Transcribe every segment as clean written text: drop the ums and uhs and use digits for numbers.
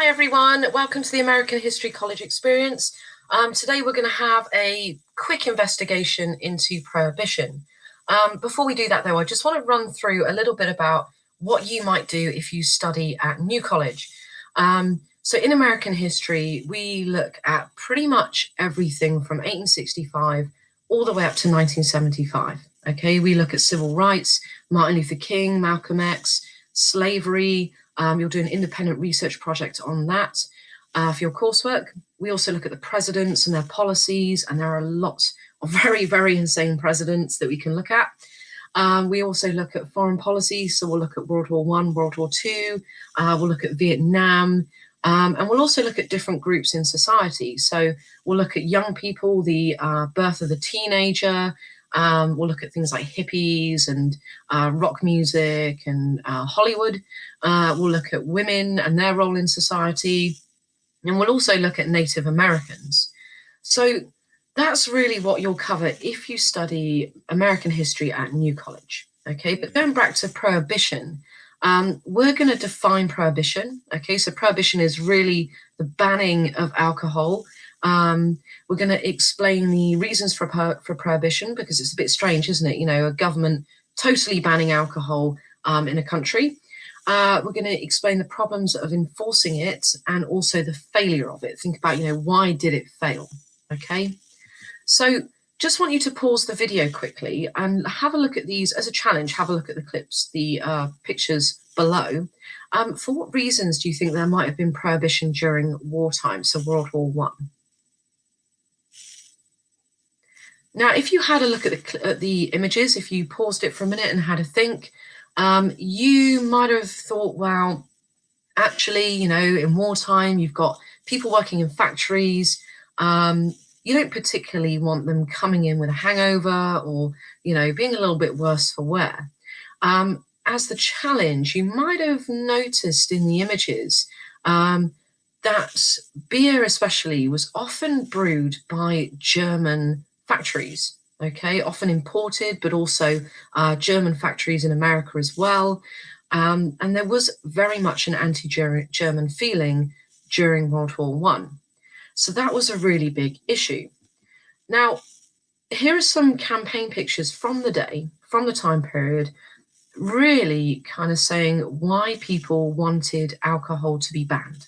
Hi everyone, welcome to the American History College Experience. Today we're going to have a quick investigation into Prohibition. Before we do that though, I just want to run through a little bit about what you might do if you study at New College. So in American history, we look at pretty much everything from 1865 all the way up to 1975. Okay, we look at civil rights, Martin Luther King, Malcolm X, slavery. You'll do an independent research project on that for your coursework. We also look at the presidents and their policies, and there are lots of very, very insane presidents that we can look at. We also look at foreign policy, so we'll look at World War I, World War II, we'll look at Vietnam, and we'll also look at different groups in society. So we'll look at young people, the birth of the teenager. We'll look at things like hippies and rock music and Hollywood. We'll look at women and their role in society. And we'll also look at Native Americans. So that's really what you'll cover if you study American history at New College. Okay, but going back to Prohibition, we're going to define Prohibition. Okay, so Prohibition is really the banning of alcohol. We're going to explain the reasons for Prohibition, because it's a bit strange, isn't it? You know, a government totally banning alcohol in a country. We're going to explain the problems of enforcing it and also the failure of it. Think about, why did it fail? Okay, so just want you to pause the video quickly and have a look at these as a challenge. Have a look at the clips, the pictures below. For what reasons do you think there might have been prohibition during wartime, so World War I? Now, if you had a look at the images, if you paused it for a minute and had a think, you might have thought, well, actually, in wartime, you've got people working in factories. You don't particularly want them coming in with a hangover or, being a little bit worse for wear. As the challenge, you might have noticed in the images that beer especially was often brewed by German factories, okay, often imported, but also German factories in America as well. And there was very much an anti-German feeling during World War I. So that was a really big issue. Now, here are some campaign pictures from the day, from the time period, really kind of saying why people wanted alcohol to be banned.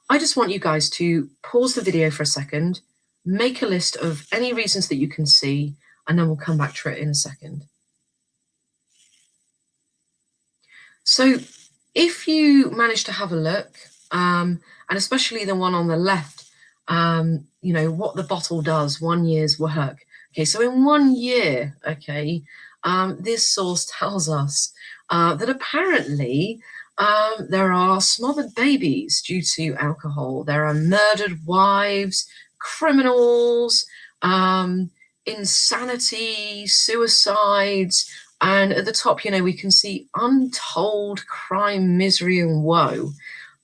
I just want you guys to pause the video for a second, make a list of any reasons that you can see, and then we'll come back to it in a second. So if you manage to have a look, and especially the one on the left, what the bottle does, 1 year's work. Okay, so in 1 year, okay, this source tells us that apparently there are smothered babies due to alcohol. There are murdered wives, criminals, insanity, suicides, and at the top, we can see untold crime, misery, and woe.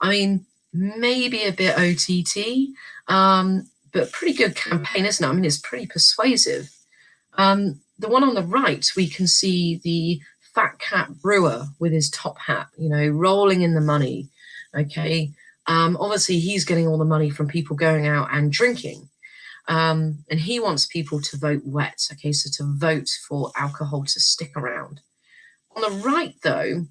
I mean, maybe a bit OTT, but pretty good campaign, isn't it? I mean, it's pretty persuasive. The one on the right, we can see the fat cat brewer with his top hat, rolling in the money. Okay. Obviously, he's getting all the money from people going out and drinking. And he wants people to vote wet. Okay, so to vote for alcohol to stick around. On the right, though,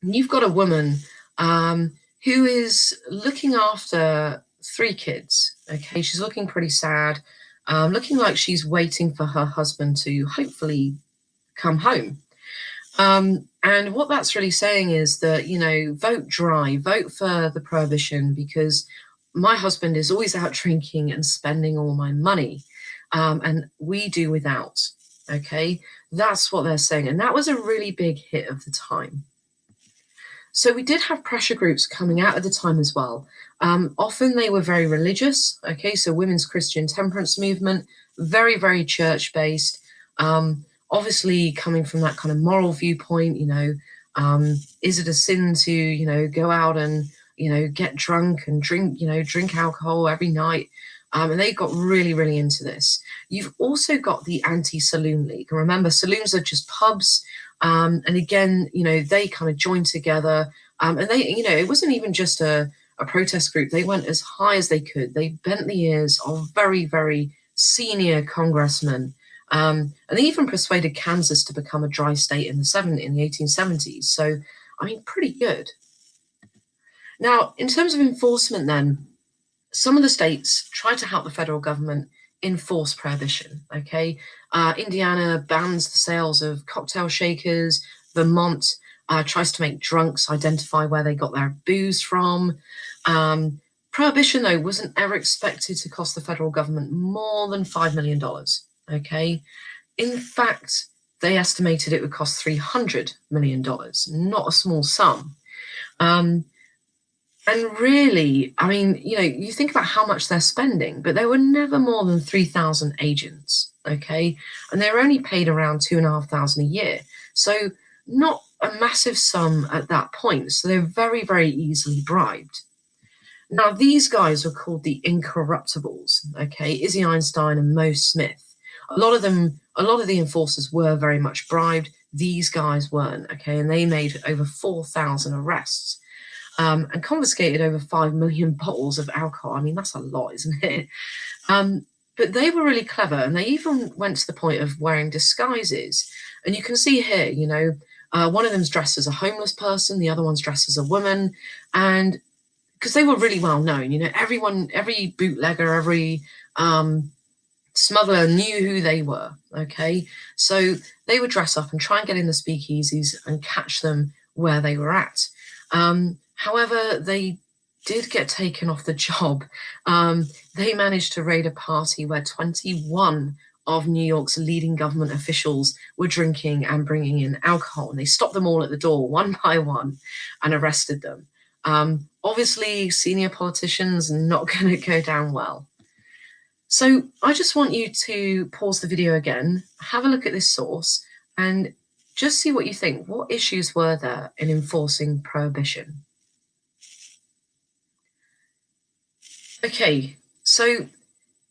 you've got a woman who is looking after 3 kids. Okay, she's looking pretty sad, looking like she's waiting for her husband to hopefully come home. And what that's really saying is that, vote dry, vote for the prohibition, because my husband is always out drinking and spending all my money, and we do without. Okay, that's what they're saying. And that was a really big hit of the time. So we did have pressure groups coming out at the time as well. Often they were very religious. Okay, so women's Christian temperance movement, very, very church-based. Obviously coming from that kind of moral viewpoint, is it a sin to, go out and, get drunk and drink alcohol every night? And they got really, really into this. You've also got the Anti-Saloon League. And remember, saloons are just pubs. And again, they kind of joined together. And they, it wasn't even just a a protest group, they went as high as they could. They bent the ears of very, very senior congressmen. And they even persuaded Kansas to become a dry state in the 1870s. So, I mean, pretty good. Now, in terms of enforcement, then, some of the states tried to help the federal government enforce prohibition. Okay, Indiana bans the sales of cocktail shakers. Vermont tries to make drunks identify where they got their booze from. Prohibition, though, wasn't ever expected to cost the federal government more than $5 million. Okay, in fact, they estimated it would cost $300 million, not a small sum. And really, I mean, you think about how much they're spending, but there were never more than 3,000 agents, okay? And they were only paid around 2,500 a year. So not a massive sum at that point. So they're very, very easily bribed. Now, these guys were called the Incorruptibles, okay? Izzie Einstein and Mo Smith. A lot of the enforcers were very much bribed. These guys weren't, okay? And they made over 4,000 arrests. And confiscated over 5 million bottles of alcohol. I mean, that's a lot, isn't it? But they were really clever, and they even went to the point of wearing disguises. And you can see here, one of them's dressed as a homeless person, the other one's dressed as a woman, and because they were really well known, every bootlegger, every smuggler knew who they were. Okay, so they would dress up and try and get in the speakeasies and catch them where they were at. However, they did get taken off the job. They managed to raid a party where 21 of New York's leading government officials were drinking and bringing in alcohol. And they stopped them all at the door one by one and arrested them. Obviously, senior politicians not going to go down well. So I just want you to pause the video again, have a look at this source, and just see what you think. What issues were there in enforcing prohibition? Okay, so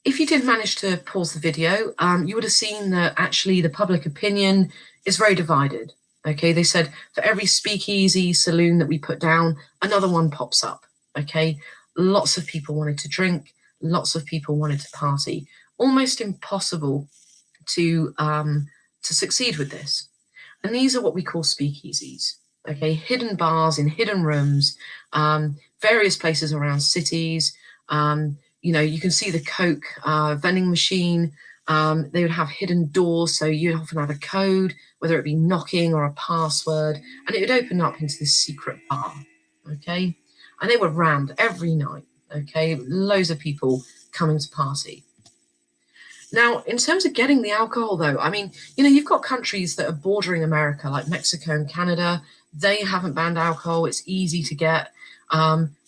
if you did manage to pause the video, you would have seen that actually the public opinion is very divided. Okay, they said for every speakeasy saloon that we put down, another one pops up. Okay, lots of people wanted to drink, lots of people wanted to party. Almost impossible to succeed with this. And these are what we call speakeasies. Okay, hidden bars in hidden rooms, various places around cities. You can see the Coke vending machine. They would have hidden doors, so you'd often have a code, whether it be knocking or a password, and it would open up into this secret bar. Okay, and they were rammed every night. Okay, loads of people coming to party. Now, in terms of getting the alcohol, though, I mean, you've got countries that are bordering America, like Mexico and Canada. They haven't banned alcohol. It's easy to get.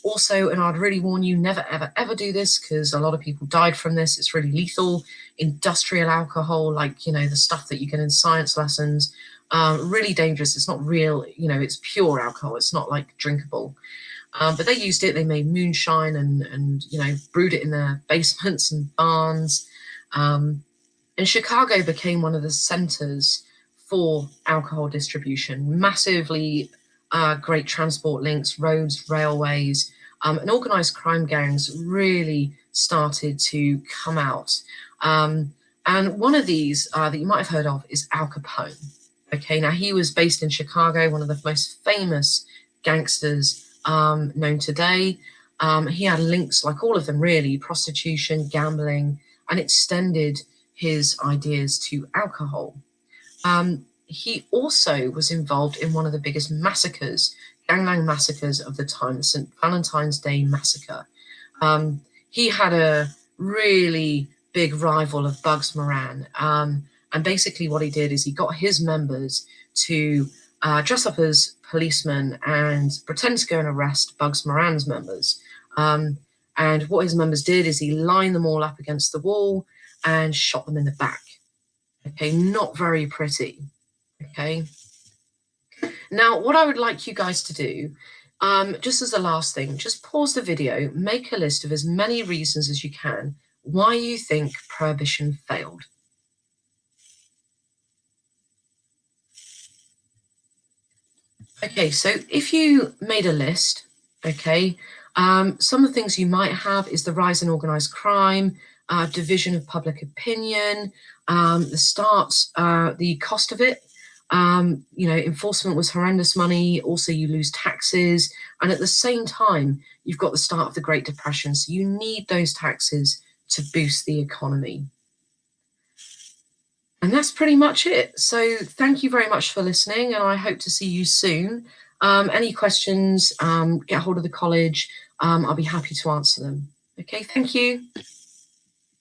Also, and I'd really warn you, never, ever, ever do this because a lot of people died from this. It's really lethal. Industrial alcohol, like, the stuff that you get in science lessons, really dangerous. It's not real, it's pure alcohol. It's not like drinkable. But they used it. They made moonshine and brewed it in their basements and barns. And Chicago became one of the centers for alcohol distribution, massively great transport links, roads, railways, and organized crime gangs really started to come out. And one of these that you might have heard of is Al Capone. Okay, now he was based in Chicago, one of the most famous gangsters known today. He had links, like all of them really, prostitution, gambling, and extended his ideas to alcohol. He also was involved in one of the biggest massacres, gangland massacres of the time, the St. Valentine's Day Massacre. He had a really big rival of Bugs Moran. And basically what he did is he got his members to dress up as policemen and pretend to go and arrest Bugs Moran's members. And what his members did is he lined them all up against the wall and shot them in the back. Okay, not very pretty. Okay. Now, what I would like you guys to do, just as a last thing, just pause the video, make a list of as many reasons as you can why you think prohibition failed. Okay, so if you made a list, okay, Some of the things you might have is the rise in organised crime, division of public opinion, the cost of it. Enforcement was horrendous money. Also, you lose taxes. And at the same time, you've got the start of the Great Depression. So you need those taxes to boost the economy. And that's pretty much it. So thank you very much for listening, and I hope to see you soon. Any questions, get hold of the college. I'll be happy to answer them. Okay, thank you.